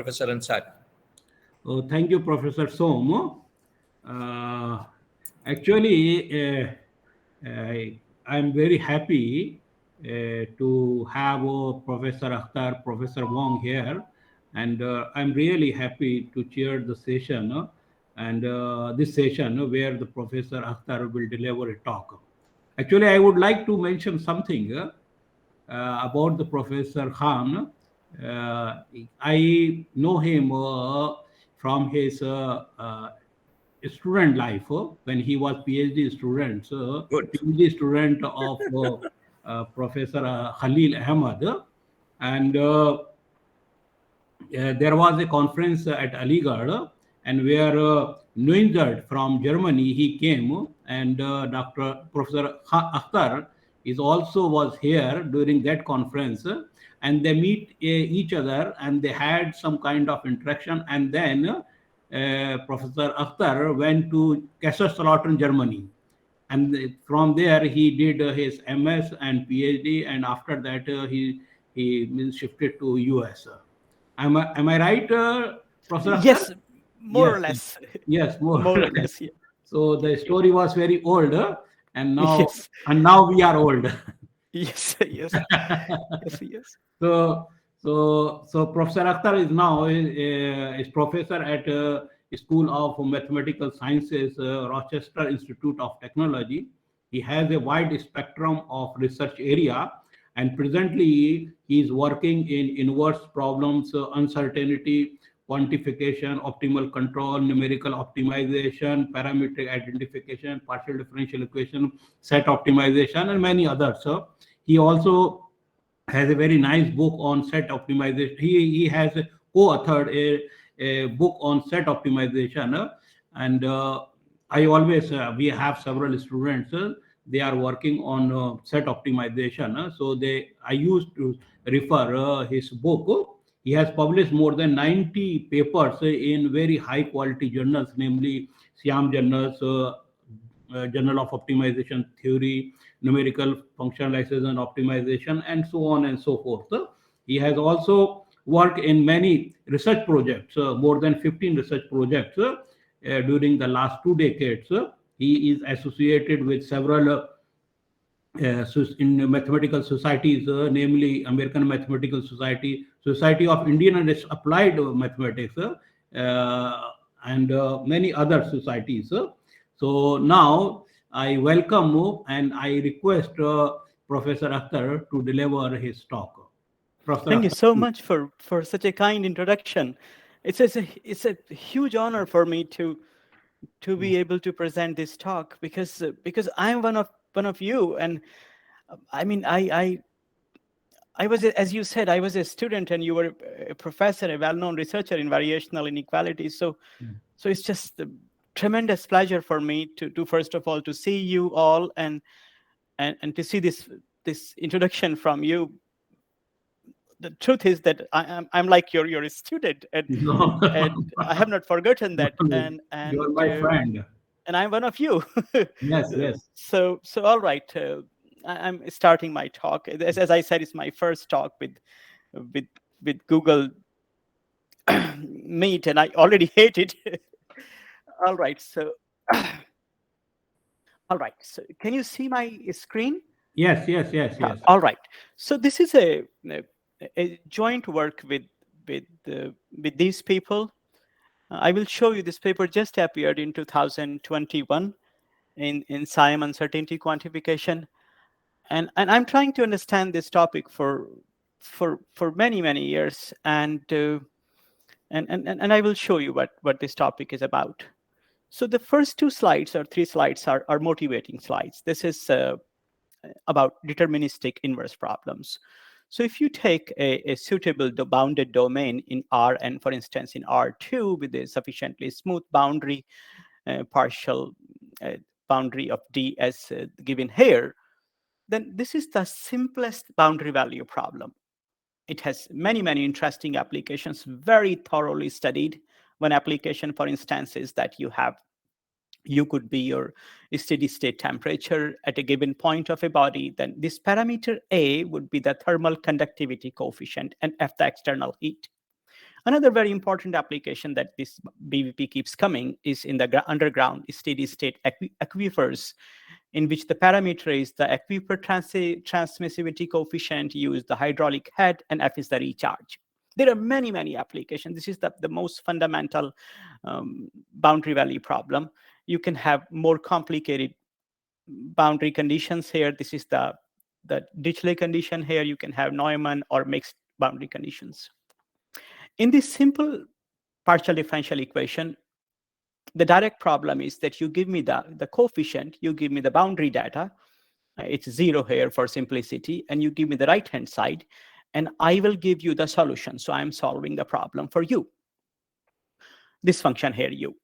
Professor Ansari. Oh, thank you, Professor Som. Uh, actually, I'm very happy to have Professor Akhtar, Professor Wong here, and I'm really happy to chair the session and this session where the Professor Akhtar will deliver a talk. Actually, I would like to mention something about the Professor Khan. I know him from his student life when he was PhD student, Good. PhD student of Professor Khalil Ahmad, and there was a conference at Aligarh, and where Neuenzer from Germany he came, and Dr. Professor Akhtar is also was here during that conference, and they meet each other and they had some kind of interaction, and then Professor Akhtar went to Kaiserslautern, Germany, and from there he did his MS and PhD, and after that he shifted to US. Am I right, Professor Akhtar? Yes, more or Yes, less. yes, more More or or less. less, yeah. So the story was very old, and Yes, now we are old. yes, yes, yes, yes. So so Professor Akhtar is now is professor at School of Mathematical Sciences, Rochester Institute of Technology. He has a wide spectrum of research area, and presently he is working in inverse problems, uncertainty, quantification, optimal control, numerical optimization, parametric identification, partial differential equation, set optimization, and many others. So he also has a very nice book on set optimization. He has co-authored a book on set optimization, and I always we have several students. They are working on set optimization. So I used to refer his book. He has published more than 90 papers in very high quality journals, namely Siam journals, Journal of Optimization Theory, Numerical Functionalization Optimization, and so on and so forth. He has also worked in many research projects, more than 15 research projects during the last 2 decades. He is associated with several in mathematical societies, namely American Mathematical Society, Society of Indian and Applied Mathematics, and many other societies. So now I welcome and I request Professor Akhtar to deliver his talk. Professor Thank you Akhtar, so please. much for such a kind introduction. It's a huge honor for me to be able to present this talk because I'm one of you, and I mean I was as you said, I was a student and you were a professor, a well-known researcher in variational inequality. So it's just a tremendous pleasure for me to first of all to see you all and to see this introduction from you. The truth is that I'm like your student, No, and I have not forgotten that, no, you are my friend. and I'm one of you. Yes, yes. So all right, I'm starting my talk. As I said, it's my first talk with with Google Meet, and I already hate it. All right, so all right, so can you see my screen? Yes, yes, yes, yes. All right. So this is a joint work with these people. I will show you this paper just appeared in 2021 in SIAM uncertainty quantification, and I'm trying to understand this topic for many years, and I will show you what this topic is about. So the first 2 slides or 3 slides are motivating slides. This is about deterministic inverse problems. So if you take a suitable bounded domain in R, and for instance in R2 with a sufficiently smooth boundary, partial boundary of D as given here, then this is the simplest boundary value problem. It has many interesting applications, very thoroughly studied. One application, for instance, is that you could be your steady state temperature at a given point of a body. Then this parameter A would be the thermal conductivity coefficient and F the external heat. Another very important application that this BVP keeps coming is in the underground steady state aquifers, in which the parameter is the aquifer transmissivity coefficient, use the hydraulic head, and F is the recharge. There are many, many applications. This is the most fundamental boundary value problem. You can have more complicated boundary conditions here. This is the Dirichlet condition here. You can have Neumann or mixed boundary conditions. In this simple partial differential equation, the direct problem is that you give me the coefficient, you give me the boundary data, it's 0 here for simplicity, and you give me the right-hand side, and I will give you the solution. So I'm solving the problem for you. This function here, u.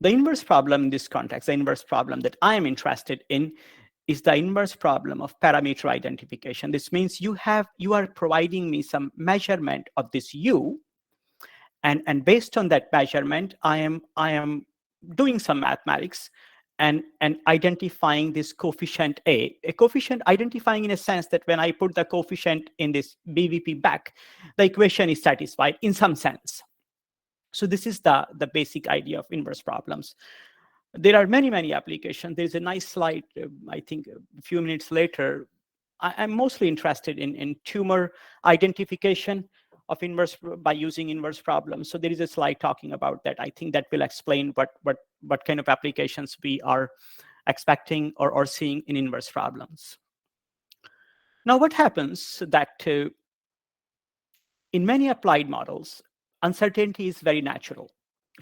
The inverse problem in this context, the inverse problem that I am interested in, is the inverse problem of parameter identification. This means you are providing me some measurement of this u, and based on that measurement, I am doing some mathematics and identifying this coefficient a coefficient identifying in a sense that when I put the coefficient in this BVP back, the equation is satisfied in some sense. So this is the basic idea of inverse problems. There are many, many applications. There's a nice slide, I think a few minutes later. I'm mostly interested in tumor identification of inverse by using inverse problems. So there is a slide talking about that. I think that will explain what kind of applications we are expecting or seeing in inverse problems. Now, what happens that in many applied models, uncertainty is very natural.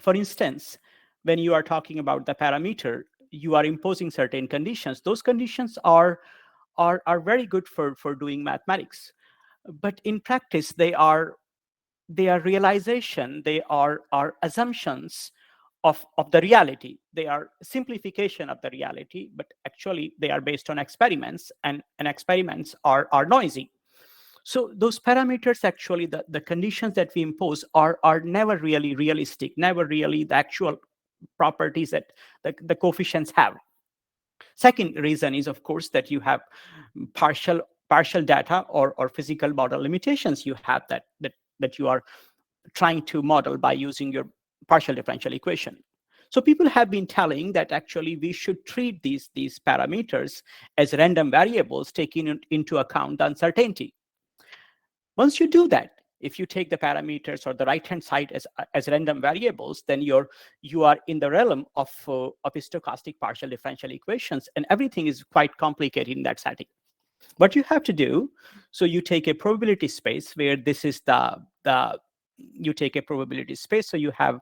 For instance, when you are talking about the parameter, you are imposing certain conditions. Those conditions are very good for doing mathematics. But in practice, they are realization, they are assumptions of the reality. They are simplification of the reality, but actually they are based on experiments, and experiments are noisy. So those parameters, actually, the conditions that we impose are never really realistic, never really the actual properties that the coefficients have. Second reason is, of course, that you have partial data or physical model limitations you have that you are trying to model by using your partial differential equation. So people have been telling that actually we should treat these parameters as random variables, taking into account the uncertainty. Once you do that, if you take the parameters or the right-hand side as random variables, then you are in the realm of stochastic partial differential equations, and everything is quite complicated in that setting. What you have to do, so you take a probability space where this is you take a probability space, so you have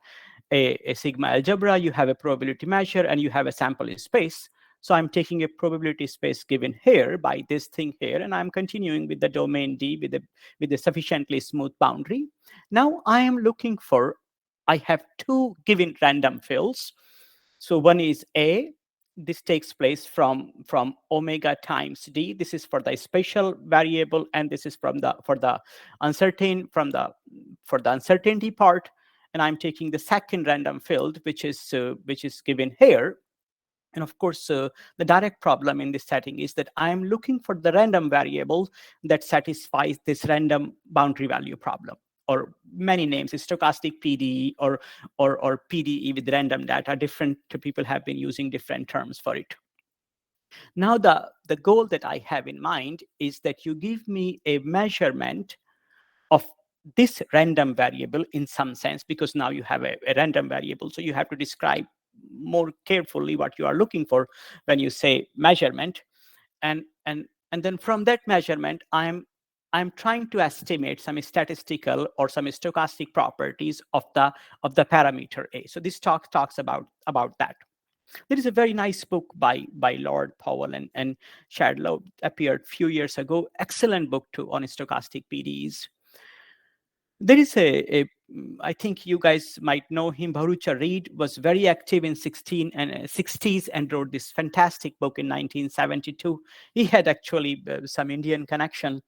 a sigma algebra, you have a probability measure, and you have a sample space. So I'm taking a probability space given here by this thing here, and I'm continuing with the domain D with a sufficiently smooth boundary. Now I am looking for, I have two given random fields. So one is A. This takes place from omega times D. This is for the spatial variable, and this is for the uncertainty part. And I'm taking the second random field, which is given here. And of course, the direct problem in this setting is that I'm looking for the random variable that satisfies this random boundary value problem, or many names, stochastic PDE or PDE with random data. Different people have been using different terms for it. Now, the goal that I have in mind is that you give me a measurement of this random variable in some sense, because now you have a random variable. So you have to describe more carefully what you are looking for when you say measurement, and then from that measurement, I'm trying to estimate some statistical or some stochastic properties of the parameter A. So this talks about that. There is a very nice book by Lord Powell and Shadlow, appeared a few years ago. Excellent book on stochastic PDEs. There is I think you guys might know him, Bharucha Reed, was very active in 60s and wrote this fantastic book in 1972. He had actually some Indian connection.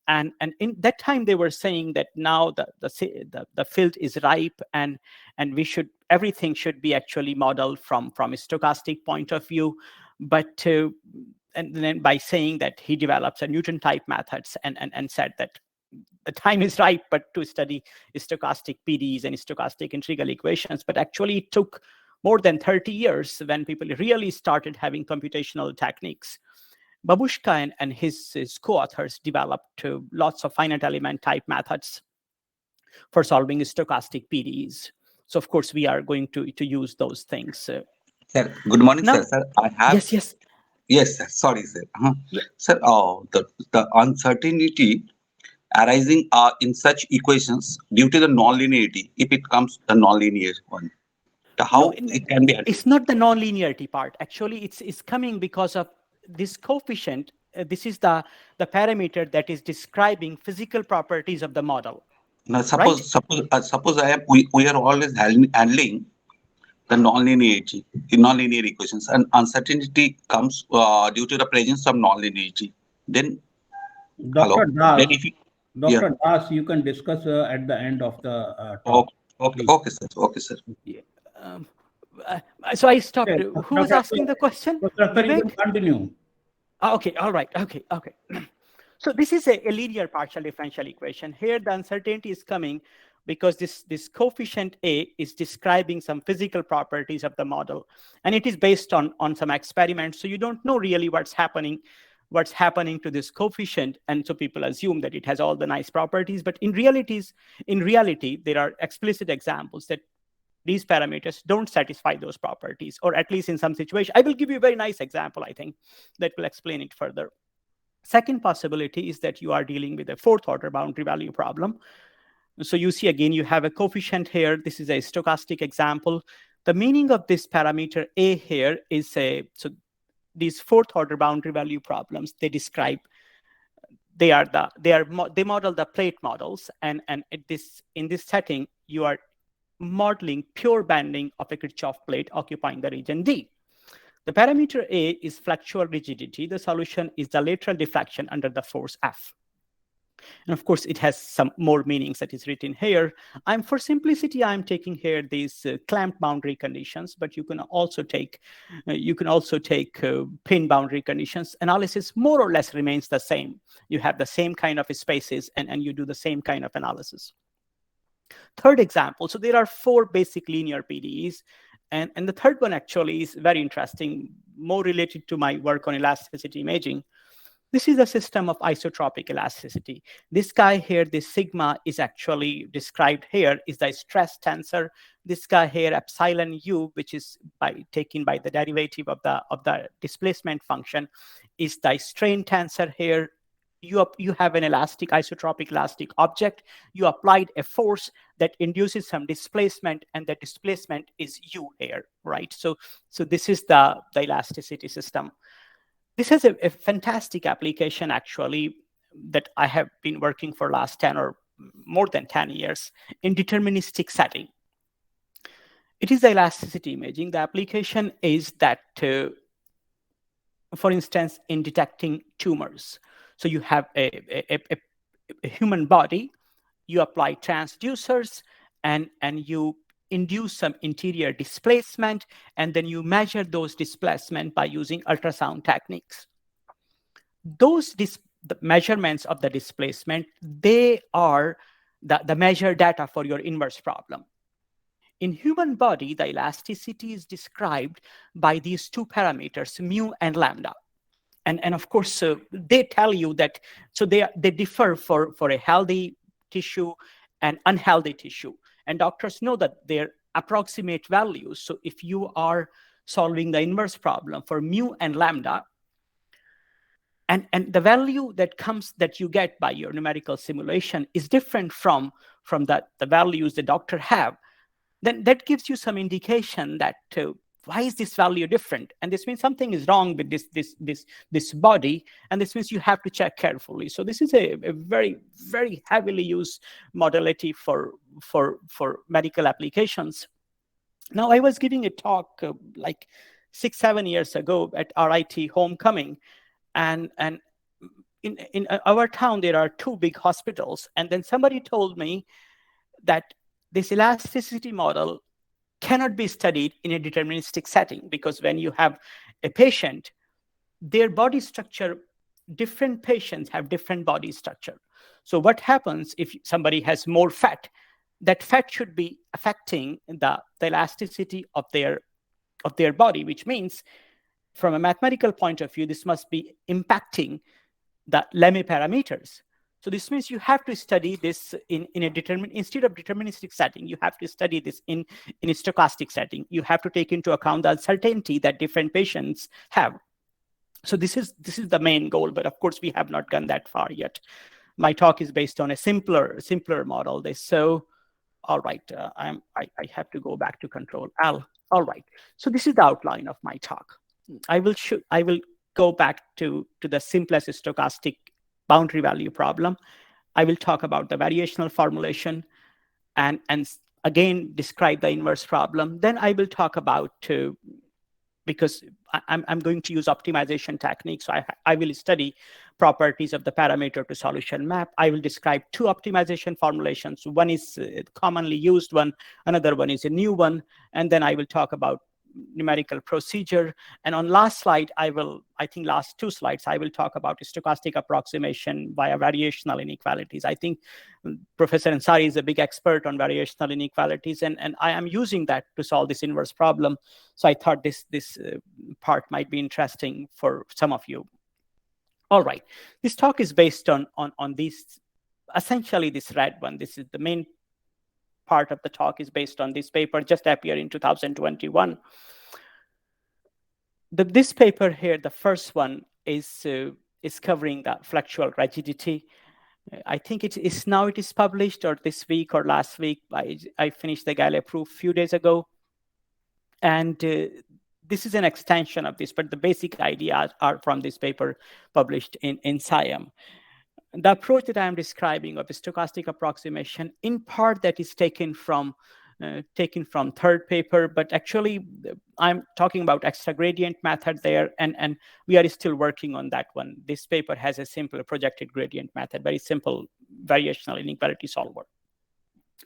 And in that time, they were saying that now the field is ripe, and everything should be actually modeled from a stochastic point of view. But and then by saying that, he develops a Newton type methods and said that the time is ripe, but to study stochastic PDEs and stochastic integral equations. But actually, it took more than 30 years when people really started having computational techniques. Babushka and his co-authors developed lots of finite element type methods for solving stochastic PDEs. So of course, we are going to use those things. Sir, good morning, Now, sir. I have yes, sir. Sorry, sir. Yeah. Sir, the uncertainty arising in such equations due to the nonlinearity, if it comes the nonlinear one, how it can be handled? It's not the nonlinearity part. Actually, it's coming because of this coefficient. This is the parameter that is describing physical properties of the model. Now, suppose we are always handling the nonlinear equations, and uncertainty comes due to the presence of nonlinearity. Then, Dr. Das, then if you, Dr. Das, you can discuss at the end of the talk. Okay, sir. Okay, sir. Yeah. So I stopped. Okay. Who was asking the question? Dr. You can continue. Okay, all right. Okay. So this is a linear partial differential equation. Here, the uncertainty is coming because this coefficient A is describing some physical properties of the model, and it is based on some experiments. So you don't know really what's happening to this coefficient, and so people assume that it has all the nice properties. But in reality, there are explicit examples that these parameters don't satisfy those properties, or at least in some situation. I will give you a very nice example, I think, that will explain it further. Second possibility is that you are dealing with a fourth order boundary value problem. So you see, again, you have a coefficient here. This is a stochastic example. The meaning of this parameter A here is so these fourth order boundary value problems, they model the plate models, and in this setting, you are modeling pure banding of a Kirchhoff plate occupying the region D. The parameter A is flexural rigidity. The solution is the lateral deflection under the force F. And of course, it has some more meanings that is written here. For simplicity, I'm taking here these clamped boundary conditions, but you can also take pin boundary conditions. Analysis more or less remains the same. You have the same kind of spaces, and you do the same kind of analysis. Third example. So there are 4 basic linear PDEs. And the third one actually is very interesting, more related to my work on elasticity imaging. This is a system of isotropic elasticity. This guy here, this sigma, is actually described here is the stress tensor. This guy here, epsilon u, which is taken by the derivative of the displacement function, is the strain tensor here. You have an isotropic elastic object. You applied a force that induces some displacement, and the displacement is u here, right? So this is the elasticity system. This has a fantastic application, actually, that I have been working for last 10 or more than 10 years in deterministic setting. It is the elasticity imaging. The application is that, for instance, in detecting tumors. So you have a human body, you apply transducers, and you induce some interior displacement, and then you measure those displacement by using ultrasound techniques. The measurements of the displacement, they are the measured data for your inverse problem. In human body, the elasticity is described by these 2 parameters, mu and lambda. And of course, they tell you that, so they differ for a healthy tissue and unhealthy tissue. And doctors know that they're approximate values. So if you are solving the inverse problem for mu and lambda, and the value that you get by your numerical simulation is different from the values the doctor have, then that gives you some indication that why is this value different? And this means something is wrong with this body, and this means you have to check carefully. So this is a very, very heavily used modality for medical applications. Now, I was giving a talk like 6-7 years ago at RIT Homecoming, and in our town there are 2 big hospitals, and then somebody told me that this elasticity model cannot be studied in a deterministic setting, because when you have a patient, their body structure, different patients have different body structure. So what happens if somebody has more fat? That fat should be affecting the elasticity of their body, which means from a mathematical point of view, this must be impacting the Lemma parameters. So this means you have to study this in a instead of deterministic setting, you have to study this in a stochastic setting. You have to take into account the uncertainty that different patients have. So this is the main goal, but of course we have not gone that far yet. My talk is based on a simpler model. All right, I have to go back to Control L. All right, so this is the outline of my talk. I will go back to the simplest stochastic boundary value problem. I will talk about the variational formulation and again describe the inverse problem. Then I will talk about because I'm going to use optimization techniques. So I will study properties of the parameter to solution map. I will describe two optimization formulations. One is commonly used one, another one is a new one. And then I will talk about numerical procedure. And on last slide, I think last two slides, I will talk about stochastic approximation via variational inequalities. I think Professor Ansari is a big expert on variational inequalities, and I am using that to solve this inverse problem. So I thought this part might be interesting for some of you. All right, this talk is based on these, essentially this red one. This is the main part of the talk is based on this paper, just appeared in 2021. This paper here, the first one, is covering the flexural rigidity. I think it is published, or this week or last week. I finished the Galilei proof a few days ago. And this is an extension of this, but the basic ideas are from this paper published in SciAm. The approach that I am describing of the stochastic approximation, in part that is taken from third paper, but actually I'm talking about extra gradient method there, and we are still working on that one. This paper has a simple projected gradient method, very simple variational inequality solver.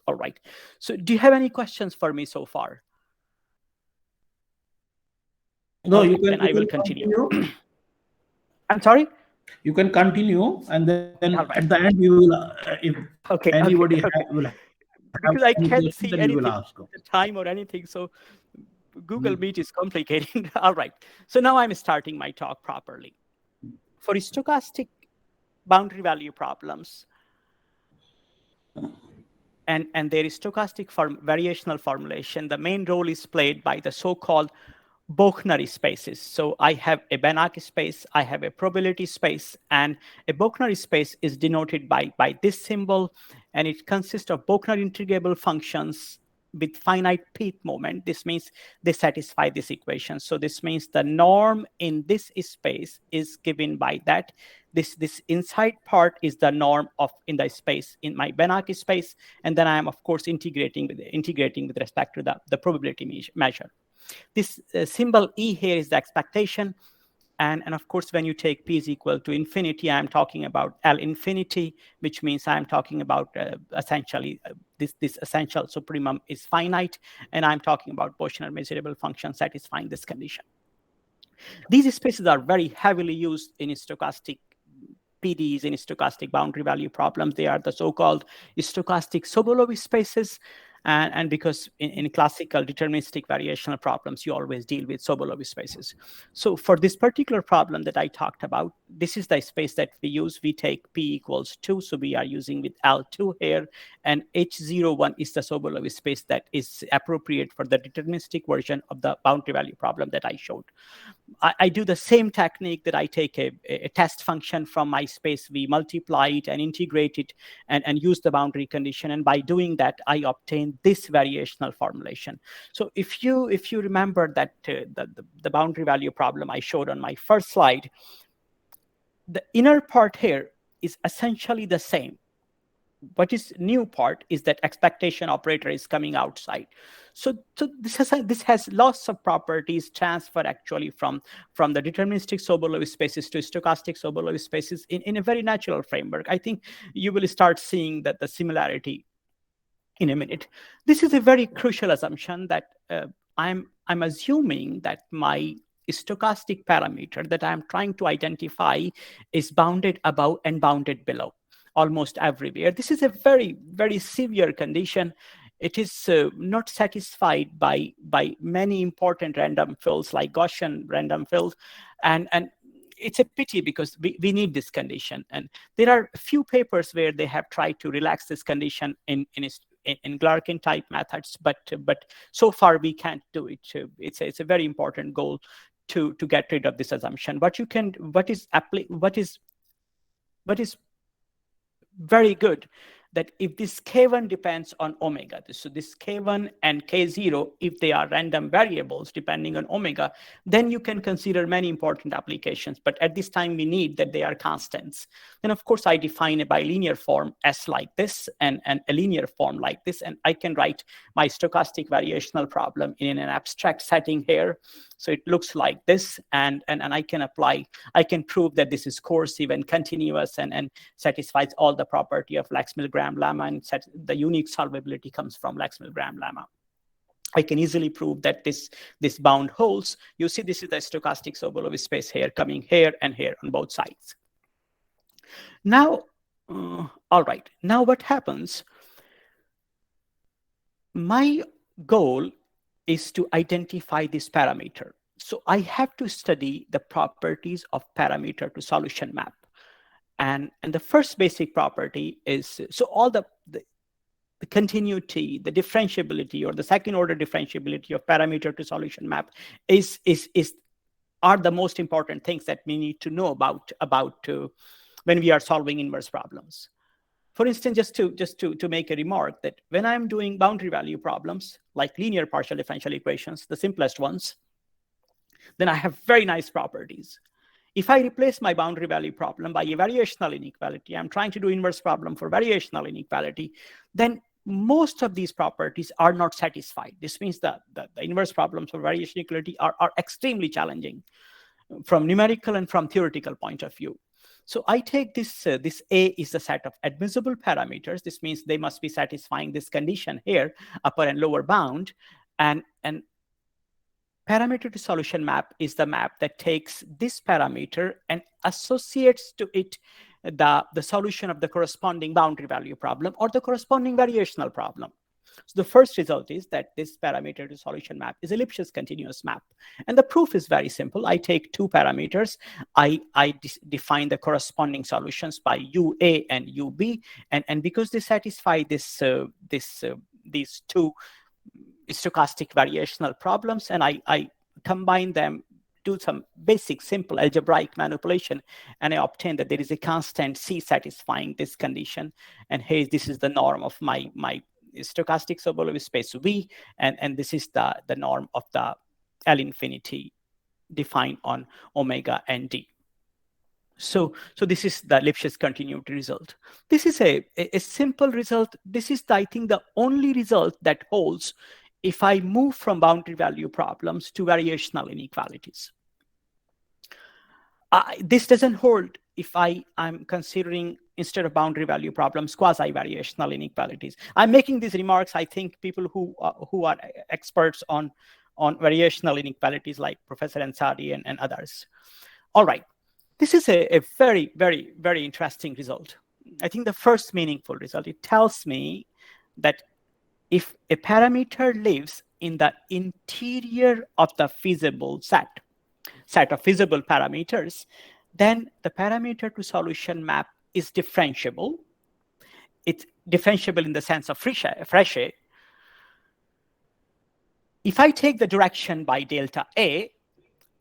All right, so do you have any questions for me so far? No, okay, you can. Then I will continue. I'm sorry? You can continue, and then Right. at the end you will, if anybody will have because I can't see then anything, you will ask. the time or anything, so Google Meet is complicated. All right, so now I'm starting my talk properly. For stochastic boundary value problems, and there is stochastic variational formulation, the main role is played by the so-called Bochner spaces. So I have a Banach space, I have a probability space, and a Bochner space is denoted by this symbol, and it consists of Bochner integrable functions with finite peak moment. This means they satisfy this equation. So this means the norm in this space is given by that. This inside part is the norm in the space in my Banach space, and then I am of course integrating with respect to the probability measure. This symbol E here is the expectation. And of course, when you take P is equal to infinity, I'm talking about L infinity, which means I'm talking about essentially this essential supremum is finite. And I'm talking about Bochner measurable function satisfying this condition. These spaces are very heavily used in stochastic PDEs, in stochastic boundary value problems. They are the so-called stochastic Subalope spaces. And because in classical deterministic variational problems, you always deal with Subalope spaces. So for this particular problem that I talked about, this is the space that we use. We take P equals 2, so we are using with L2 here, and H01 is the Subalope space that is appropriate for the deterministic version of the boundary value problem that I showed. I do the same technique that I take a test function from my space, we multiply it and integrate it and use the boundary condition. And by doing that, I obtain this variational formulation. So if you remember that the boundary value problem I showed on my first slide, the inner part here is essentially the same. What is new part is that expectation operator is coming outside. So this has lots of properties transfer actually from the deterministic Sobolev spaces to stochastic Sobolev spaces in a very natural framework. I think you will start seeing that the similarity in a minute. This is a very crucial assumption that I'm assuming that my stochastic parameter that I'm trying to identify is bounded above and bounded below. almost everywhere. This is a very, very severe condition. It is not satisfied by many important random fills like Gaussian random fills, and it's a pity because we need this condition. And there are a few papers where they have tried to relax this condition in Glarkin type methods, but so far we can't do it. It's a very important goal to get rid of this assumption. What is very good, that if this K1 depends on omega, so this K1 and K0, if they are random variables depending on omega, then you can consider many important applications. But at this time, we need that they are constants. Then, of course, I define a bilinear form S like this and a linear form like this. And I can write my stochastic variational problem in an abstract setting here. So it looks like this. And I can prove that this is coercive and continuous and satisfies all the property of Lax-Milgram lemma, and the unique solvability comes from Lax-Milgram lemma. I can easily prove that this bound holds. You see, this is the stochastic Sobolev space here, coming here and here on both sides. Now, all right. Now what happens? My goal is to identify this parameter. So I have to study the properties of parameter to solution map. And the first basic property is, so all the continuity, the differentiability, or the second order differentiability of parameter to solution map are the most important things that we need to know about when we are solving inverse problems. For instance, just to make a remark, that when I'm doing boundary value problems like linear partial differential equations, the simplest ones, then I have very nice properties. If I replace my boundary value problem by a variational inequality, I'm trying to do inverse problem for variational inequality, then most of these properties are not satisfied. This means that the inverse problems for variational inequality are extremely challenging from numerical and from theoretical point of view. So I take this A is the set of admissible parameters. This means they must be satisfying this condition here, upper and lower bound, and parameter to solution map is the map that takes this parameter and associates to it the solution of the corresponding boundary value problem or the corresponding variational problem. So the first result is that this parameter to solution map is a Lipschitz continuous map. And the proof is very simple. I take two parameters. I define the corresponding solutions by UA and UB. And because they satisfy these two stochastic variational problems, and I combine them, do some basic simple algebraic manipulation, and I obtain that there is a constant C satisfying this condition. And here, this is the norm of my stochastic Sobolev space V, and this is the norm of the L infinity defined on omega and D. So this is the Lipschitz continuity result. This is a simple result. This is, I think, the only result that holds if I move from boundary value problems to variational inequalities. This doesn't hold if I'm considering, instead of boundary value problems, quasi-variational inequalities. I'm making these remarks, I think people who are experts on variational inequalities like Professor Ansari and others. All right, this is a very, very, very interesting result. I think the first meaningful result, it tells me that if a parameter lives in the interior of the feasible set of feasible parameters, then the parameter to solution map is differentiable. It's differentiable in the sense of Frechet. If I take the direction by delta A,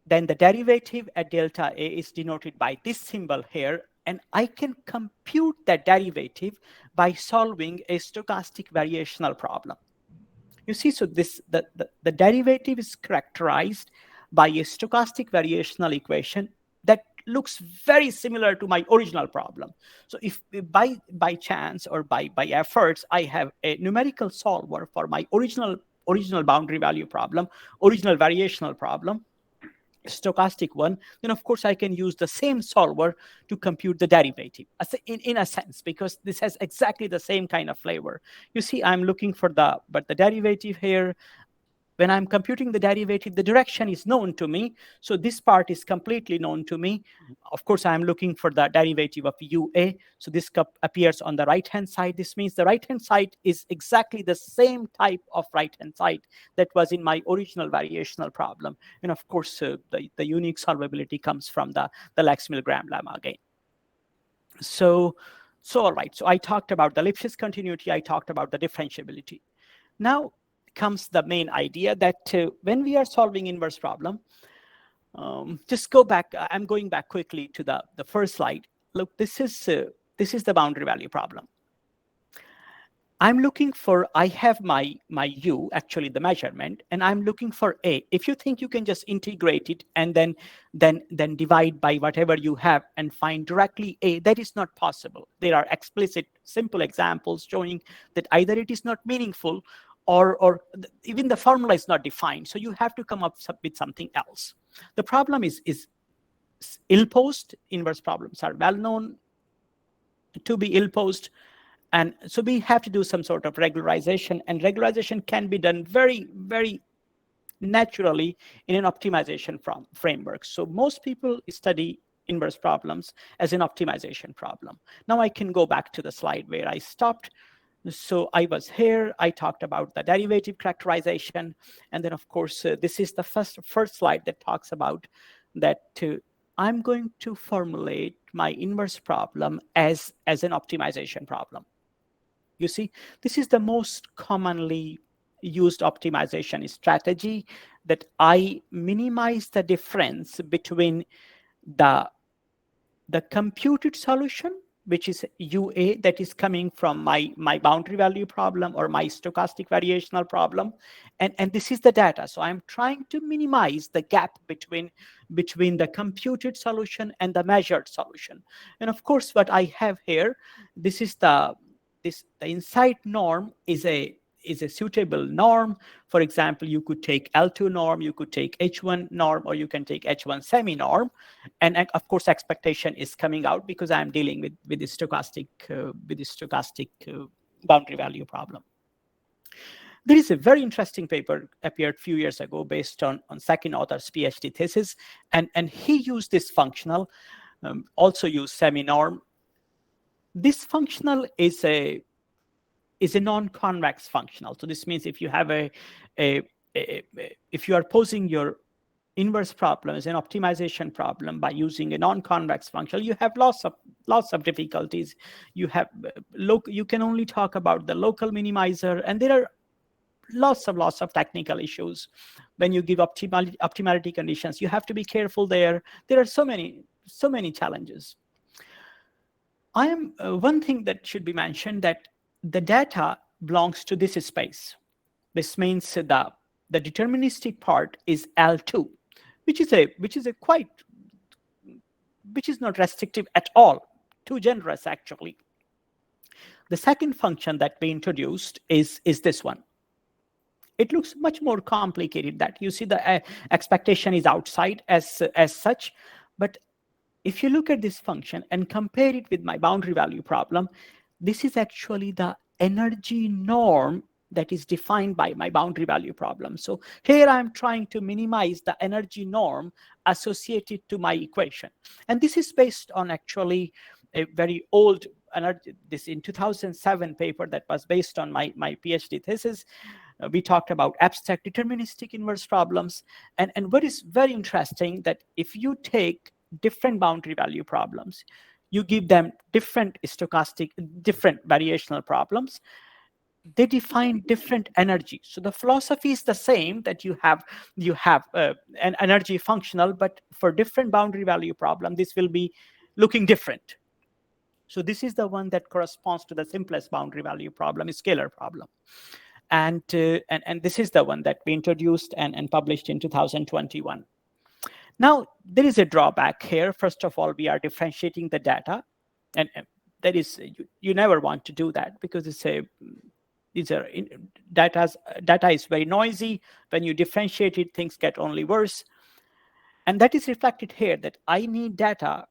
then the derivative at delta A is denoted by this symbol here, and I can compute that derivative by solving a stochastic variational problem. You see, so the derivative is characterized by a stochastic variational equation that looks very similar to my original problem. So if by chance or by efforts, I have a numerical solver for my original boundary value problem, original variational problem, stochastic one, then of course I can use the same solver to compute the derivative in a sense, because this has exactly the same kind of flavor. You see, I'm looking for the derivative here. when I'm computing the derivative, the direction is known to me. So this part is completely known to me. Of course, I'm looking for the derivative of UA. So this appears on the right-hand side. This means the right-hand side is exactly the same type of right-hand side that was in my original variational problem. And of course, the unique solvability comes from the Lax-Milgram lemma again. So all right. So I talked about the Lipschitz continuity. I talked about the differentiability. Now comes the main idea that when we are solving inverse problem, just go back. I'm going back quickly to the first slide. Look, this is the boundary value problem. I'm looking for, I have my U, actually the measurement, and I'm looking for A. If you think you can just integrate it and then divide by whatever you have and find directly A, that is not possible. There are explicit, simple examples showing that either it is not meaningful or even the formula is not defined. So you have to come up with something else. The problem is ill-posed. Inverse problems are well known to be ill-posed. And so we have to do some sort of regularization, and regularization can be done very, very naturally in an optimization framework. So most people study inverse problems as an optimization problem. Now I can go back to the slide where I stopped. So I was here, I talked about the derivative characterization. And then of course, this is the first slide that talks about that I'm going to formulate my inverse problem as an optimization problem. You see, this is the most commonly used optimization strategy, that I minimize the difference between the computed solution, which is UA, that is coming from my boundary value problem or my stochastic variational problem, and this is the data. So I'm trying to minimize the gap between the computed solution and the measured solution. And of course, what I have here, this is the inside norm is a suitable norm. For example, you could take L2 norm, you could take H1 norm, or you can take H1 semi-norm. And of course, expectation is coming out because I'm dealing with the stochastic boundary value problem. There is a very interesting paper appeared a few years ago based on second author's PhD thesis, and he used this functional, also used semi-norm. This functional is a non-convex functional. So this means if you have if you are posing your inverse problem as an optimization problem by using a non-convex functional, you have lots of difficulties. You have you can only talk about the local minimizer, and there are lots of technical issues when you give optimality conditions. You have to be careful there. There are so many challenges. One thing that should be mentioned, that the data belongs to this space. This means the deterministic part is L2, which is not restrictive at all, too generous actually. The second function that we introduced is this one. It looks much more complicated, that you see the expectation is outside as such, but if you look at this function and compare it with my boundary value problem, this is actually the energy norm that is defined by my boundary value problem. So here I'm trying to minimize the energy norm associated to my equation. And this is based on actually a very old energy, this in 2007 paper that was based on my PhD thesis. We talked about abstract deterministic inverse problems. And what is very interesting, that if you take different boundary value problems, you give them different variational problems, they define different energy. So the philosophy is the same, that you have an energy functional, but for different boundary value problem, this will be looking different. So this is the one that corresponds to the simplest boundary value problem, a scalar problem. And this is the one that we introduced and published in 2021. Now, there is a drawback here. First of all, we are differentiating the data, and that is, you never want to do that, because data is very noisy. When you differentiate it, things get only worse. And that is reflected here, that I need data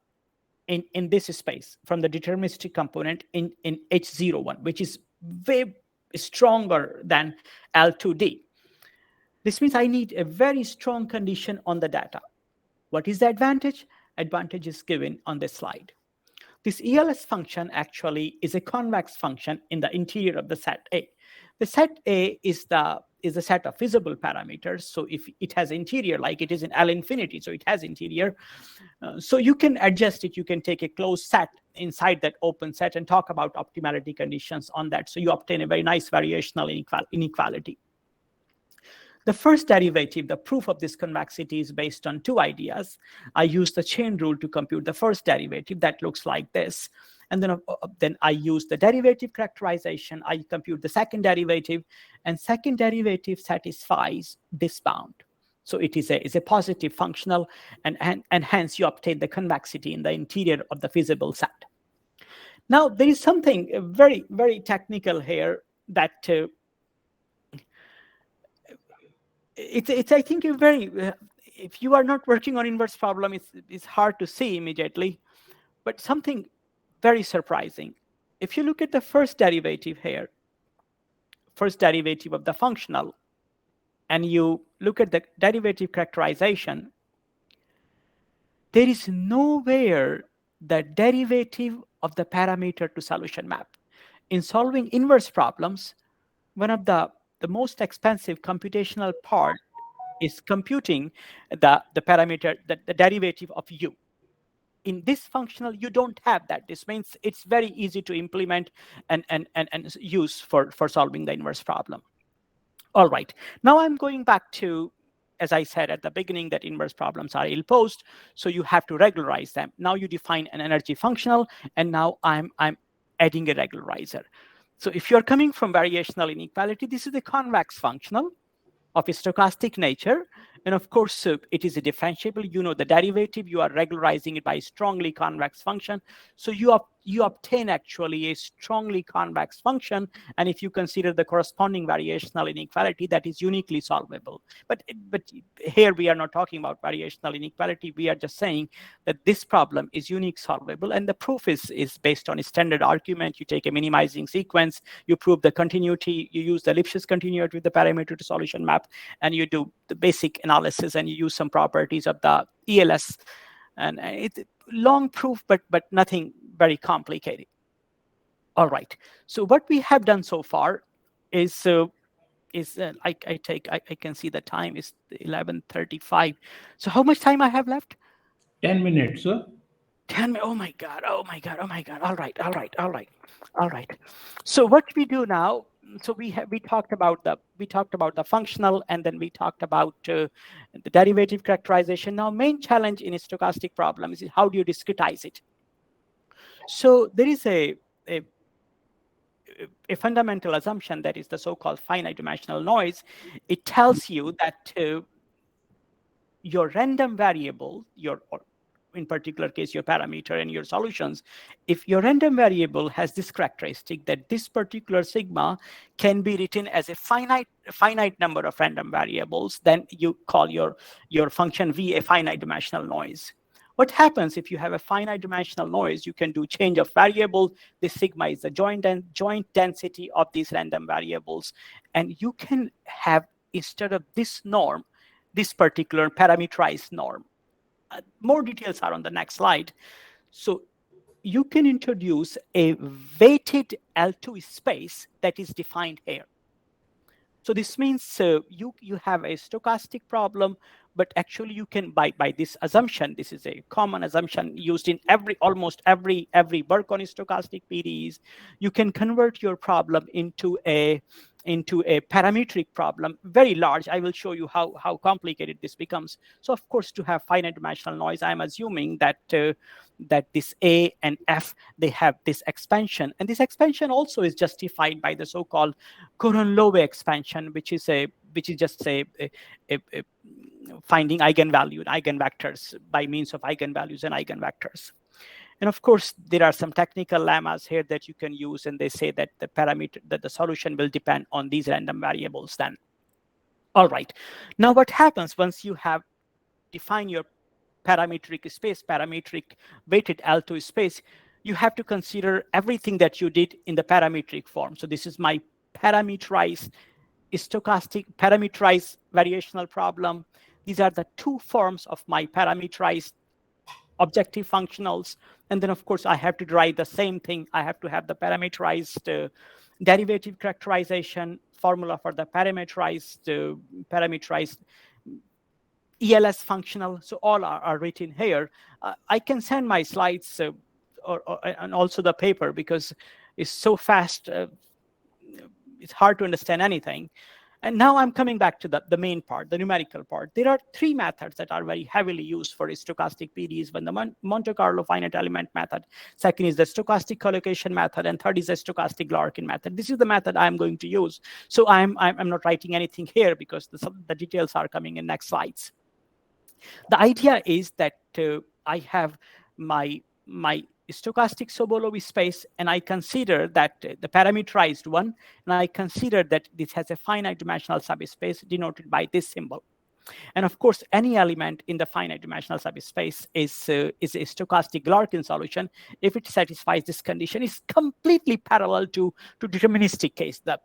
in this space from the deterministic component in H01, which is way stronger than L2D. This means I need a very strong condition on the data. What is the advantage? Advantage is given on this slide. This ELS function actually is a convex function in the interior of the set A. The set A is a set of visible parameters. So if it has interior, like it is in L infinity, so it has interior. So you can adjust it. You can take a closed set inside that open set and talk about optimality conditions on that. So you obtain a very nice variational inequality. The first derivative, the proof of this convexity, is based on two ideas. I use the chain rule to compute the first derivative that looks like this. And then I use the derivative characterization. I compute the second derivative, and second derivative satisfies this bound. So it is a positive functional, and hence you obtain the convexity in the interior of the feasible set. Now, there is something very, very technical here that it's I think, a very, if you are not working on inverse problem, it's hard to see immediately, but something very surprising. If you look at the first derivative here, first derivative of the functional, and you look at the derivative characterization, there is nowhere the derivative of the parameter to solution map. In solving inverse problems, one of the most expensive computational part is computing the parameter, the derivative of u. In this functional, you don't have that. This means it's very easy to implement and use for solving the inverse problem. All right, now I'm going back to, as I said at the beginning, that inverse problems are ill-posed, so you have to regularize them. Now you define an energy functional, and now I'm adding a regularizer. So if you're coming from variational inequality, this is a convex functional of a stochastic nature. And of course, it is a differentiable. You know the derivative. You are regularizing it by a strongly convex function. So you obtain actually a strongly convex function. And if you consider the corresponding variational inequality, that is uniquely solvable. But here we are not talking about variational inequality. We are just saying that this problem is unique solvable. And the proof is based on a standard argument. You take a minimizing sequence. You prove the continuity. You use the Lipschitz continuity with the parameter to solution map. And you do the basic analysis, and you use some properties of the ELS. And it's long proof, but nothing very complicated. All right. So what we have done so far is I can see the time is 11:35. So how much time I have left? 10 minutes, sir. 10 minutes. Oh my God. All right. So what we do now, so we talked about the functional, and then we talked about the derivative characterization. Now, main challenge in a stochastic problem is how do you discretize it? So there is a fundamental assumption, that is the so-called finite dimensional noise. It tells you that your random variable, or in particular case, your parameter and your solutions, if your random variable has this characteristic that this particular sigma can be written as a finite number of random variables, then you call your function v a finite dimensional noise. What happens if you have a finite dimensional noise? You can do change of variable. This sigma is the joint density of these random variables. And you can have, instead of this norm, this particular parameterized norm. More details are on the next slide. So you can introduce a weighted L2 space that is defined here. So this means you have a stochastic problem, but actually you can, by this assumption, this is a common assumption used in almost every work on stochastic PDEs, you can convert your problem into a parametric problem, very large. I will show you how complicated this becomes. So of course, to have finite dimensional noise, I'm assuming that this A and F, they have this expansion, and this expansion also is justified by the so-called Coron-Lowe expansion, which is just a finding eigenvalue and eigenvectors by means of eigenvalues and eigenvectors. And of course, there are some technical lemmas here that you can use, and they say that the solution will depend on these random variables then. All right. Now, what happens once you have defined your parametric space, parametric weighted L2 space, you have to consider everything that you did in the parametric form. So this is my parameterized stochastic parameterized variational problem. These are the two forms of my parameterized objective functionals. And then, of course, I have to derive the same thing. I have to have the parameterized derivative characterization formula for the parameterized ELS functional. So all are written here. I can send my slides and also the paper because it's so fast. It's hard to understand anything. And now I'm coming back to the main part, the numerical part. There are three methods that are very heavily used for stochastic PDEs. One, the Monte Carlo finite element method. Second is the stochastic collocation method. And third is the stochastic Larkin method. This is the method I'm going to use. So I'm not writing anything here because the details are coming in next slides. The idea is that I have my stochastic Sobolev space, and I consider that the parameterized one, and I consider that this has a finite dimensional subspace denoted by this symbol. And of course, any element in the finite dimensional subspace is a stochastic Larkin solution if it satisfies this condition. It's completely parallel to deterministic case. The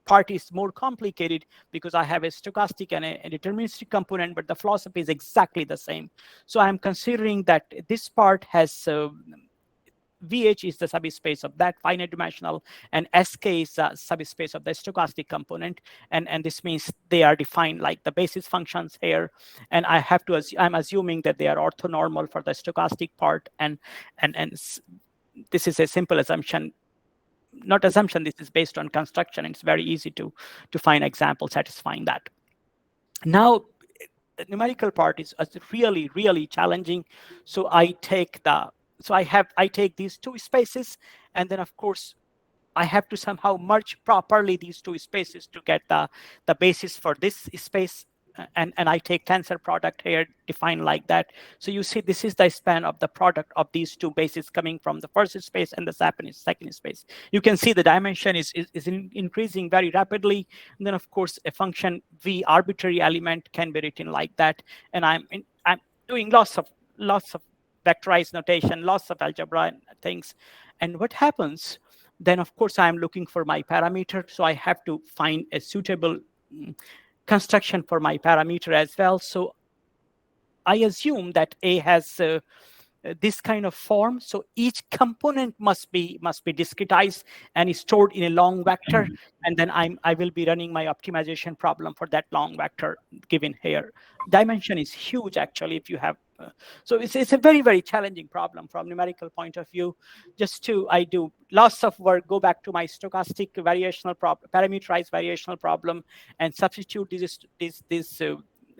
part is more complicated because I have a stochastic and a deterministic component, but the philosophy is exactly the same. So I'm considering that this part has VH is the subspace of that finite dimensional, and SK is the subspace of the stochastic component, and this means they are defined like the basis functions here. And I have to I'm assuming that they are orthonormal for the stochastic part, and this is a simple assumption. Not assumption, this is based on construction. It's very easy to find examples satisfying that. Now, the numerical part is really, really challenging. So I take these two spaces, and then of course I have to somehow merge properly these two spaces to get the basis for this space. And I take tensor product here defined like that. So you see, this is the span of the product of these two bases coming from the first space and the second space. You can see the dimension is increasing very rapidly. And then of course a function V arbitrary element can be written like that. And I'm doing lots of vectorized notation, lots of algebra and things. And what happens then, of course, I'm looking for my parameter. So I have to find a suitable construction for my parameter as well. So I assume that A has this kind of form. So each component must be discretized and is stored in a long vector. And then I will be running my optimization problem for that long vector given here. Dimension is huge, actually, if you have. So it's a very, very challenging problem from numerical point of view. I do lots of work, go back to my stochastic variational parameterized variational problem, and substitute these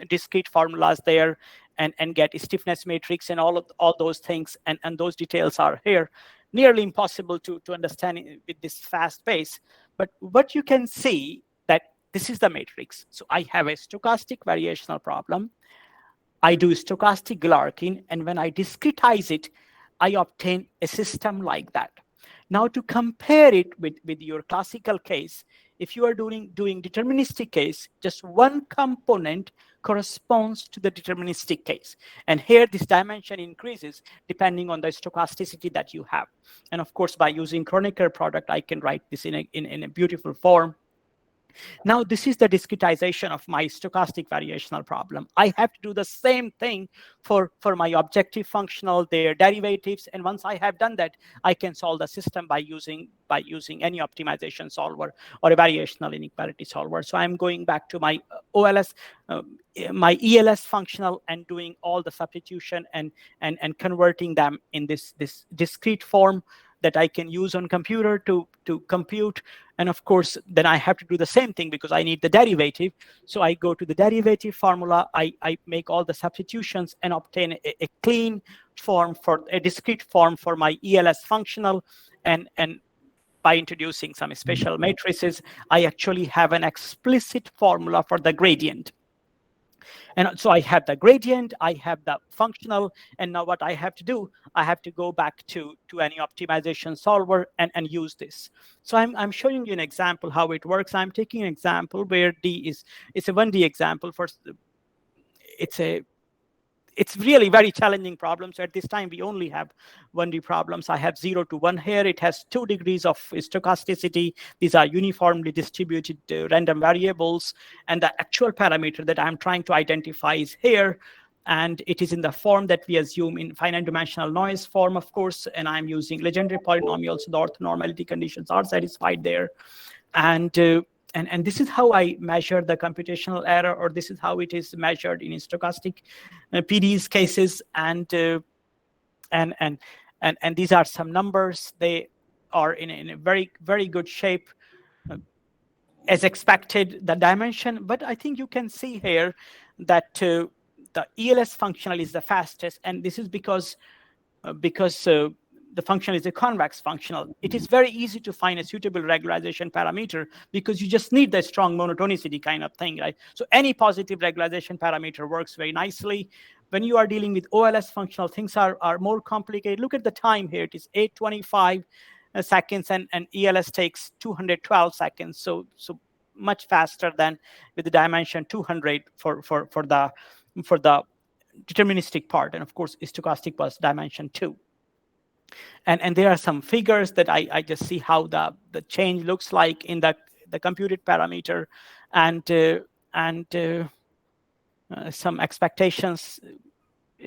discrete formulas there, and get stiffness matrix and all those things, and those details are here. Nearly impossible to understand with this fast pace. But what you can see that this is the matrix. So I have a stochastic variational problem. I do stochastic Larkin, and when I discretize it, I obtain a system like that. Now, to compare it with your classical case, if you are doing deterministic case, just one component corresponds to the deterministic case. And here, this dimension increases depending on the stochasticity that you have. And of course, by using Kronecker product, I can write this in a beautiful form. Now, this is the discretization of my stochastic variational problem. I have to do the same thing for my objective functional, their derivatives. And once I have done that, I can solve the system by using any optimization solver or a variational inequality solver. So I'm going back to my OLS, my ELS functional, and doing all the substitution and converting them in this discrete form that I can use on computer to compute. And of course, then I have to do the same thing because I need the derivative. So I go to the derivative formula, I make all the substitutions and obtain a clean form, for a discrete form for my ELS functional. And by introducing some special matrices, I actually have an explicit formula for the gradient. And so I have the gradient, I have the functional, and now what I have to do, I have to go back to any optimization solver and use this. So I'm showing you an example how it works. I'm taking an example where it's a 1D example. First, it's it's really very challenging problem. So at this time, we only have 1D problems. I have 0 to 1 here. It has 2 degrees of stochasticity. These are uniformly distributed random variables. And the actual parameter that I'm trying to identify is here. And it is in the form that we assume in finite dimensional noise form, of course. And I'm using legendary polynomials, so the orthonormality conditions are satisfied there. And this is how I measure the computational error, or this is how it is measured in stochastic PDE's cases. And these are some numbers. They are in a very, very good shape as expected, the dimension. But I think you can see here that the ELS functional is the fastest. And this is because the function is a convex functional. It is very easy to find a suitable regularization parameter because you just need the strong monotonicity kind of thing, right? So any positive regularization parameter works very nicely. When you are dealing with OLS functional, things are more complicated. Look at the time here. It is 825 seconds, and ELS takes 212 seconds. So much faster than with the dimension 200 for the deterministic part. And of course, stochastic was dimension 2. And there are some figures that I just see how the change looks like in the computed parameter, and some expectations,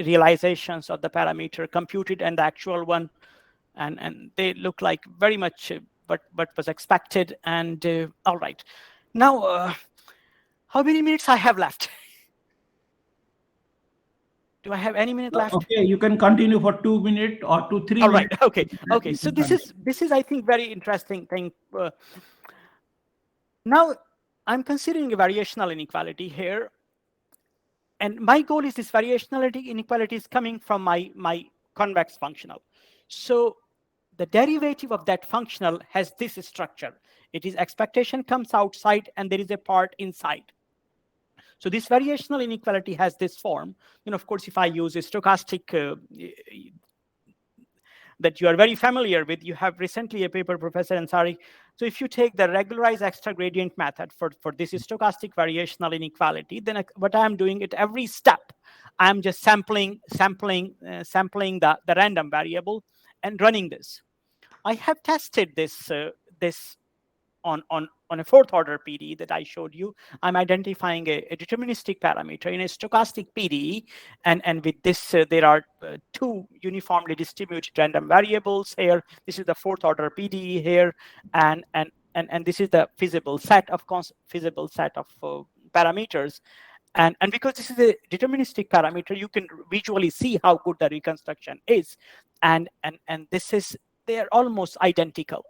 realizations of the parameter computed and the actual one, and they look like very much what was expected. And all right, now how many minutes I have left? Do I have any minute left? Okay, you can continue for 2 minutes or 2, 3 All minutes. right. Okay. So this is I think very interesting thing. Now I'm considering a variational inequality here, and my goal is this variational inequality is coming from my convex functional. So the derivative of that functional has this structure. It is expectation comes outside and there is a part inside. So this variational inequality has this form. And of course, if I use a stochastic that you are very familiar with, you have recently a paper, Professor Ansari. So if you take the regularized extra gradient method for this stochastic variational inequality, then what I'm doing at every step, I'm just sampling the random variable and running this. I have tested this on a 4th order PDE that I showed you. I'm identifying a deterministic parameter in a stochastic PDE, and with this there are 2 uniformly distributed random variables here. This is the 4th order PDE here, and this is the feasible set of parameters. And because this is a deterministic parameter, you can visually see how good the reconstruction is, and they are almost identical,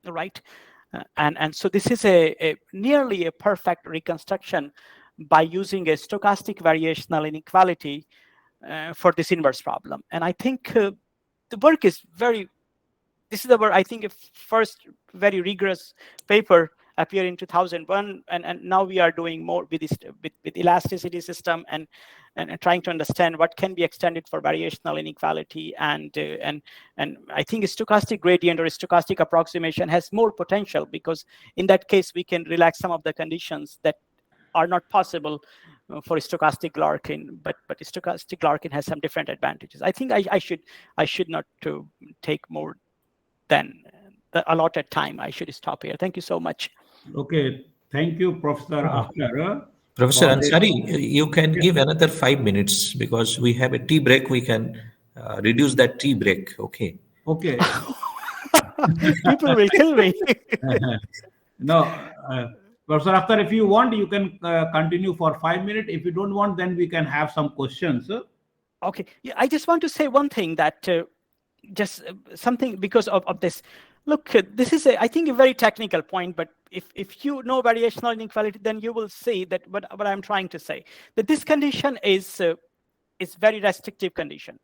right? And so this is a nearly a perfect reconstruction by using a stochastic variational inequality for this inverse problem. And I think the work is this is I think a first very rigorous paper appeared in 2001, and now we are doing more with elasticity system and trying to understand what can be extended for variational inequality, and I think a stochastic gradient or a stochastic approximation has more potential, because in that case we can relax some of the conditions that are not possible for stochastic Larkin, but stochastic Larkin has some different advantages. I think I should not to take more than the allotted time. I should stop here. Thank you so much. Okay, thank you, Professor Akhtar. Professor Ansari, you can give another 5 minutes because we have a tea break. We can reduce that tea break. Okay. Okay. People will kill me. No, Professor Akhtar, if you want, you can continue for 5 minutes. If you don't want, then we can have some questions. Okay. Yeah, I just want to say one thing, that just something because of this. Look, this is I think a very technical point, but if you know variational inequality, then you will see that what I'm trying to say, that this condition is very restrictive condition.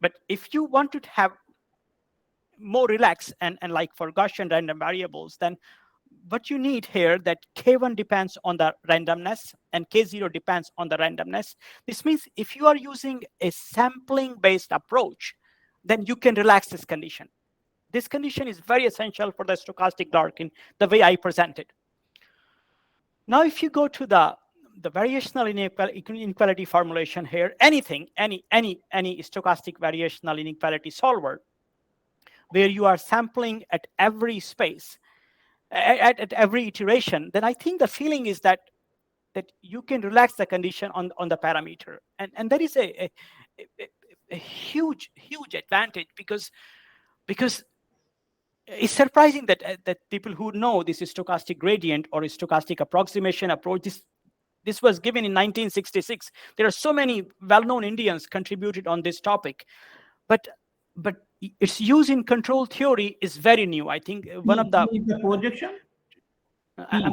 But if you want to have more relaxed and like for Gaussian random variables, then what you need here, that K1 depends on the randomness and K0 depends on the randomness. This means if you are using a sampling based approach, then you can relax this condition. This condition is very essential for the stochastic Larkin, the way I presented. Now, if you go to the the variational inequality formulation here, any stochastic variational inequality solver, where you are sampling at every space, at every iteration, then I think the feeling is that you can relax the condition on the parameter, and that is a huge advantage, because it's surprising that people who know this is stochastic gradient or stochastic approximation approach, this was given in 1966. There are so many well-known Indians contributed on this topic, but its use in control theory is very new. I think one of the projection. I'm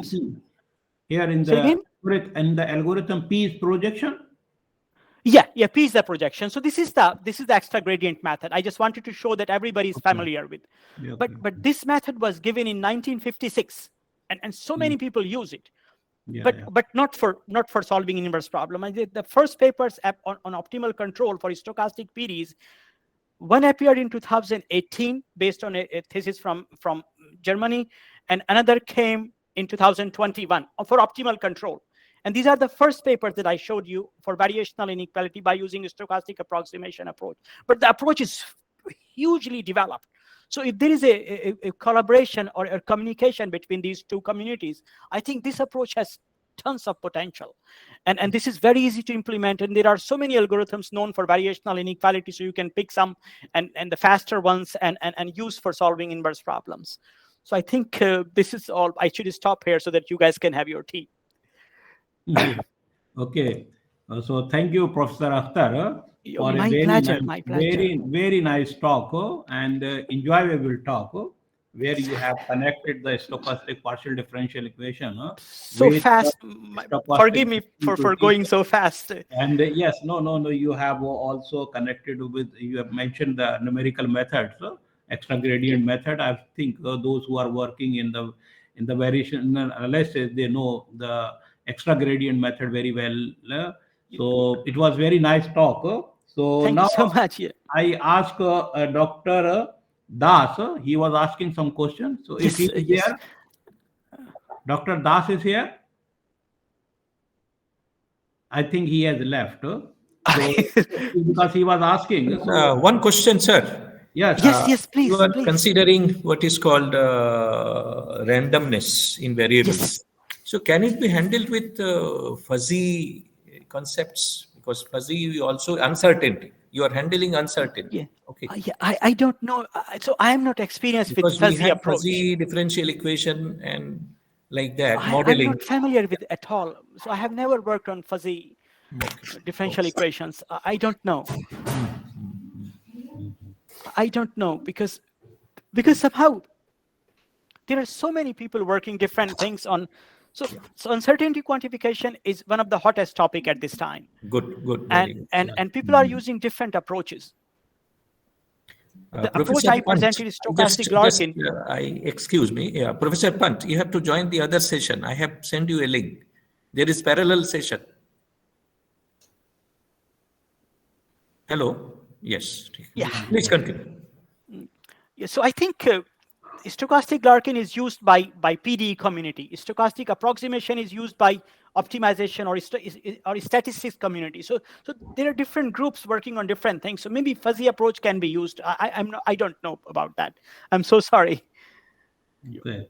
Here in the algorithm, P is projection. Yeah, P is the projection. So this is the extra gradient method. I just wanted to show that everybody is familiar with. Yeah, but this method was given in 1956, and so many people use it. Yeah, but not for solving an inverse problem. I did the first papers on optimal control for stochastic PDEs. One appeared in 2018 based on a thesis from Germany, and another came in 2021 for optimal control. And these are the first papers that I showed you for variational inequality by using a stochastic approximation approach. But the approach is hugely developed. So if there is a collaboration or a communication between these two communities, I think this approach has tons of potential. And this is very easy to implement. And there are so many algorithms known for variational inequality, so you can pick some and the faster ones and use for solving inverse problems. So I think this is all. I should stop here so that you guys can have your tea. Okay. So thank you, Professor Akhtar, for my pleasure. Very nice talk and enjoyable talk, where you have connected the stochastic partial differential equation. So fast. Forgive me for going so fast. And yes, no. You have also connected with. You have mentioned the numerical methods, extra gradient method. I think those who are working in the variation analysis, they know the extra gradient method very well. So it was very nice talk. So thank now you so much. Yeah. I ask Dr. Das. He was asking some questions. So if he is here, Dr. Das is here. I think he has left. So because he was asking. So, one question, sir. Yes, please. You are considering what is called randomness in variables. Yes. So can it be handled with fuzzy concepts? Because fuzzy also uncertainty. You are handling uncertainty. Yeah. Okay. I don't know. So I am not experienced because with fuzzy we have approach. Fuzzy differential equation and like that modeling. I'm not familiar with it at all. So I have never worked on fuzzy differential equations. I don't know. I don't know because somehow there are so many people working different things on. So uncertainty quantification is one of the hottest topic at this time. Good. And people are using different approaches. The approach I presented is stochastic Larkin. Excuse me. Yeah, Professor Pant, you have to join the other session. I have sent you a link. There is parallel session. Hello. Yes. Yeah. Please continue. Yeah, so I think stochastic Larkin is used by PDE community. Stochastic approximation is used by optimization or statistics community. So there are different groups working on different things. So maybe fuzzy approach can be used. I don't know about that. I'm so sorry. Okay.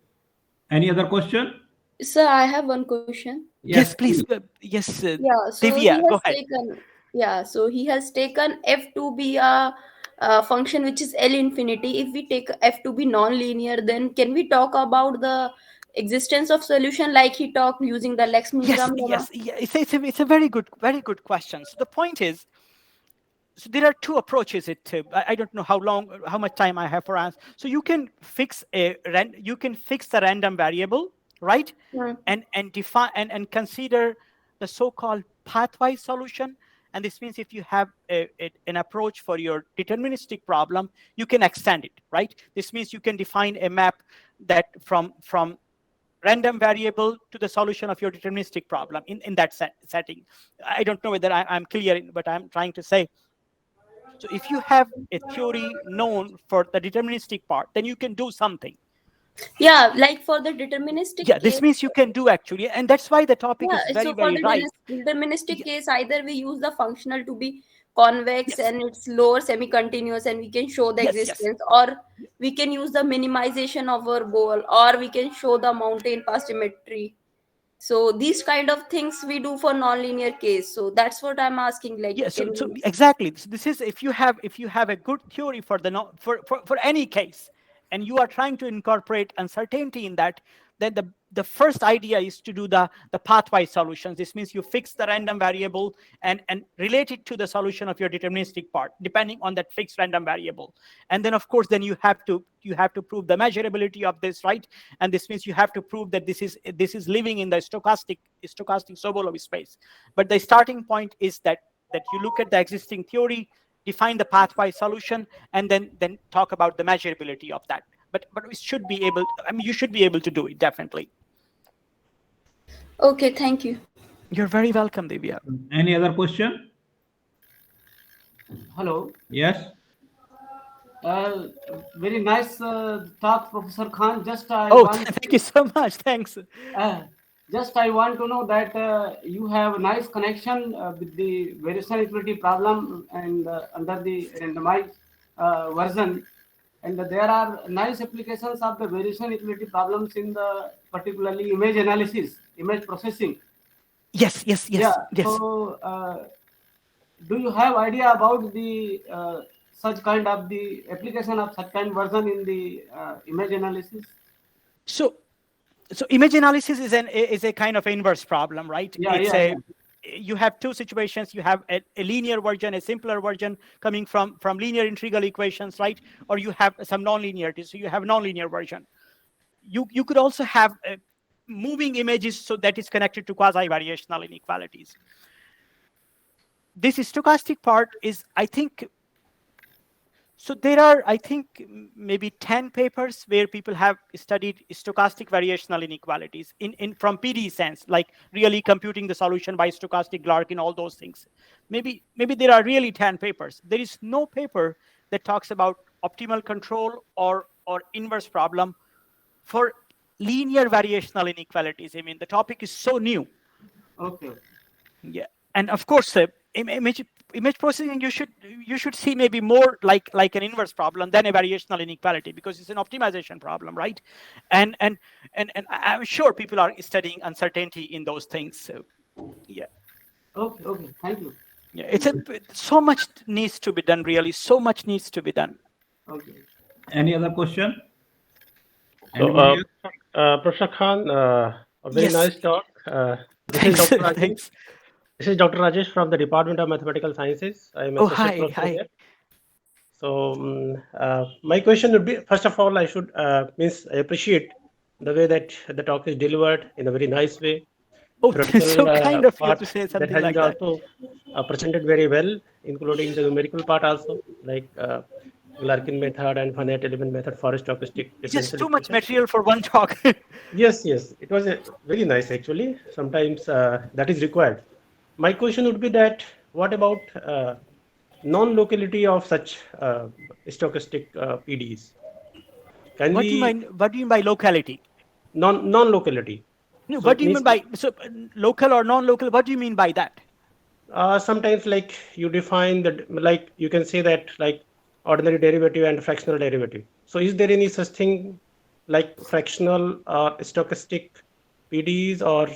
Any other question? Sir, I have one question. Yes, please. Yes. Yeah. So Divya, go ahead. So he has taken f to be a function which is L infinity. If we take f to be non-linear, then can we talk about the existence of solution like he talked using the Lex-Milgram lemma? Yes. It's a very good question. So the point is, so there are two approaches. I don't know how much time I have for answer. So you can fix the random variable, right? Yeah. And define and consider the so-called pathwise solution. And this means if you have an approach for your deterministic problem, you can extend it, right? This means you can define a map that from random variable to the solution of your deterministic problem in that setting. I don't know whether I'm clear in what I'm trying to say. So if you have a theory known for the deterministic part, then you can do something. Yeah, like for the deterministic Yeah, case. this means you can do actually, and that's why the topic is Yeah, very, so for very the right. deterministic Yeah. case, either we use the functional to be convex Yes. and it's lower semi-continuous and we can show the Yes. Yes. existence, or we can use the minimization of our goal, or we can show the mountain path symmetry. So these kind of things we do for nonlinear case. So that's what I'm asking. Like, Yeah, can so we? exactly. So this is if you have a good theory for the for any case, and you are trying to incorporate uncertainty in that, then the first idea is to do the pathwise solutions. This means you fix the random variable and relate it to the solution of your deterministic part, depending on that fixed random variable. And then of course, then you have to prove the measurability of this, right? And this means you have to prove that this is living in the stochastic Sobolev space. But the starting point is that you look at the existing theory, define the pathwise solution, and then talk about the measurability of that. But we should be able, you should be able to do it, definitely. Okay, thank you. You're very welcome, Divya. Any other question? Hello. Yes. Very nice talk, Professor Khan. Thank you so much. Thanks. Just I want to know that you have a nice connection with the variation equality problem and under the randomized version, and there are nice applications of the variation equality problems in the particularly image analysis, image processing. Yes. Yeah. So, do you have idea about the such kind of the application of such kind version in the image analysis? So image analysis is a kind of inverse problem, right? Yeah. You have two situations. You have a linear version, a simpler version coming from linear integral equations, right? Or you have some nonlinearity, so you have nonlinear version. You could also have moving images, so that is connected to quasi-variational inequalities. This stochastic part is, I think, so there are, I think, maybe 10 papers where people have studied stochastic variational inequalities in from PD sense, like really computing the solution by stochastic Larkin, all those things. Maybe there are really 10 papers. There is no paper that talks about optimal control or inverse problem for linear variational inequalities. I mean, the topic is so new. Okay. Yeah, and of course, image processing, you should see maybe more like an inverse problem than a variational inequality, because it's an optimization problem, right? And I'm sure people are studying uncertainty in those things. So yeah. Okay. Thank you. Yeah, so much needs to be done. Really, so much needs to be done. Okay. Any other question? So, Professor Khan, a very nice talk. This is Dr. Rajesh. Thanks. This is Dr. Rajesh from the Department of Mathematical Sciences. I am associate professor here. So my question would be, first of all, I appreciate the way that the talk is delivered in a very nice way. It's so kind of you to say something that like has that. also presented very well, including the numerical part also, like Larkin method and finite element method for stochastic. Just too much material for one talk. Yes. It was very nice actually. Sometimes that is required. My question would be that what about non-locality of such stochastic PDs? What do you mean by locality? Non-locality. No, So what it do you mean by local or non-local? What do you mean by that? Sometimes like you define that, like you can say that like ordinary derivative and fractional derivative. So is there any such thing like fractional stochastic PDs or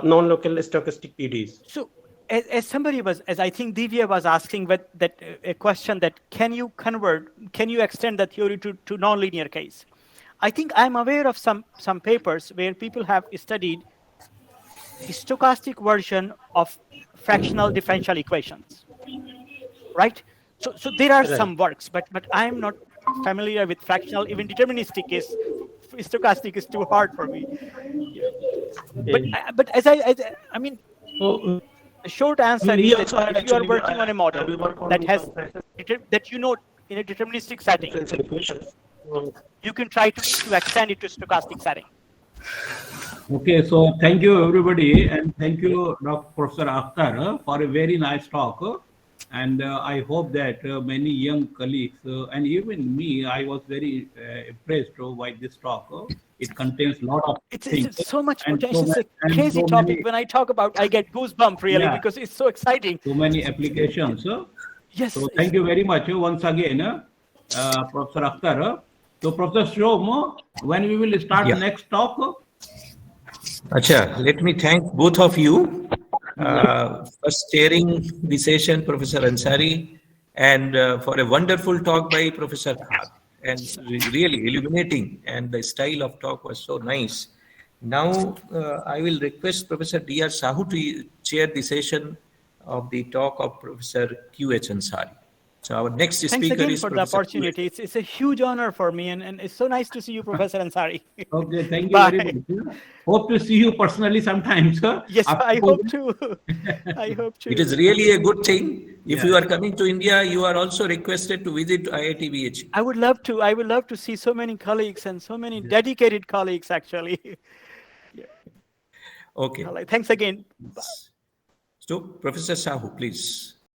non-local stochastic PDs? So as I think Divya was asking, but a question that can you extend the theory to nonlinear case? I think I'm aware of some papers where people have studied stochastic version of fractional differential equations, right? So there are some works, but I'm not familiar with fractional. Even deterministic is stochastic is too hard for me. Yeah. But as I mean, the short answer is that if you are working on a model that has in a deterministic setting, you can try to extend it to stochastic setting. Okay, so thank you everybody, and thank you Professor Akhtar for a very nice talk. And I hope that many young colleagues and even me, I was very impressed by this talk. It contains a lot of things. It's so much and potential. It's a and crazy so topic. many, When I talk about, I get goosebump really Yeah. because it's so exciting. so many applications. Yes. So thank you very much once again, Professor Akhtar. So Professor Shom, when we will start Yeah. next talk? Acha, let me thank both of you for chairing the session, Professor Ansari, and for a wonderful talk by Professor Khan, and really illuminating, and the style of talk was so nice. Now, I will request Professor D.R. Sahu to chair the session of the talk of Professor Q.H. Ansari. So our next Thanks speaker again is for the Professor opportunity. It's a huge honor for me, and it's so nice to see you, Professor Ansari. Okay, thank you Bye. very much. Hope to see you personally sometimes. Yes, after I hope COVID. to. I hope to. It is really a good thing. If Yeah. you are coming to India, you are also requested to visit IIT BH. I would love to. I would love to see so many colleagues and so many dedicated colleagues, actually. Okay. All right. Thanks again. Bye. So, Professor Sahu, please.